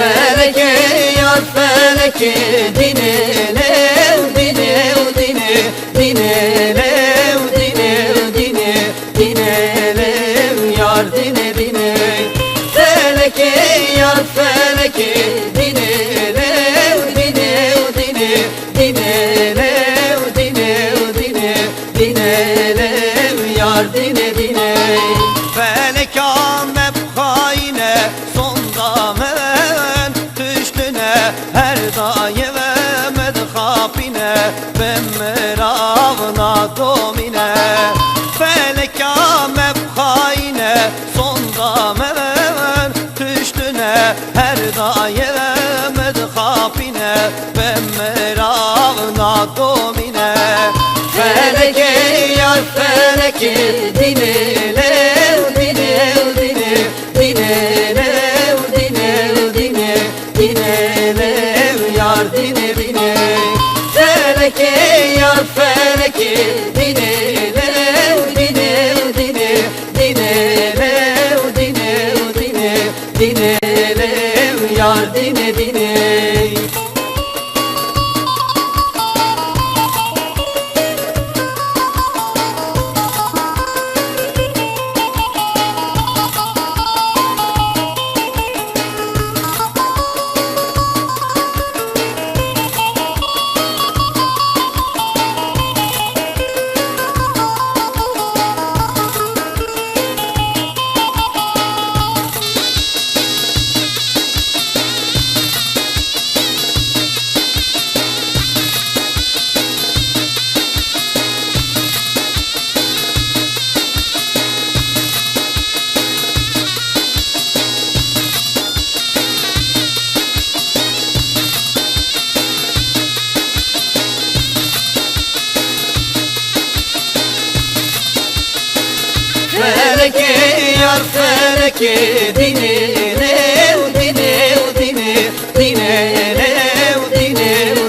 feleke yar feleke dinelev dinev dine dinelev dinev dine dinelev yar dine dine feleke yar feleke dinelev dinev dine dinelev dinev dine dinelev yar dine dine felek amep haine sonda men tüştüne her daim med khapine ben meravna domine felek amep haine sonda men tüştüne her daim med khapine ben meravna domine feleke yar feleke dinelev dinev dine dinelev dinev dine dinelev yar dine dine feleke yar feleke dinelev dinev dine dinelev dinev dine dinelev yar dine dine yar feleki dinine dine dine dinelev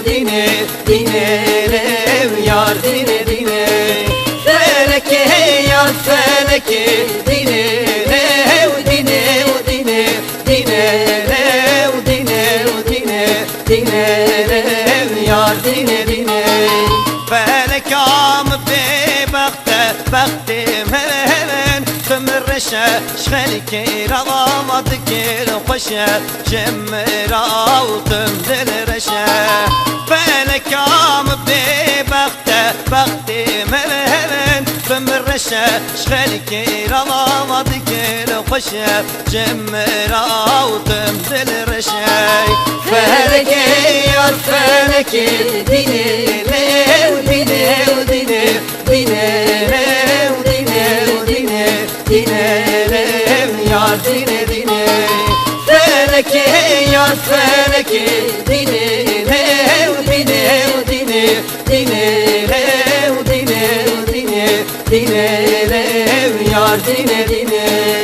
dine dinelev yar dine dine feleki yar feleki dinelev dine dinelev dinelev yar dine dine felek am be بختي مهلن تمرشة شخلك رغمتك الخشة جمرة وتمدل رشة فلك عم بختي مهلن تمرشة شخلك رغمتك الخشة جمرة وتمدل رشة فلك يا فلك ديني وديني وديني dinelev dinelev yar dine dine feleki yar feleki dinelev dinelev dinelev yar dine dine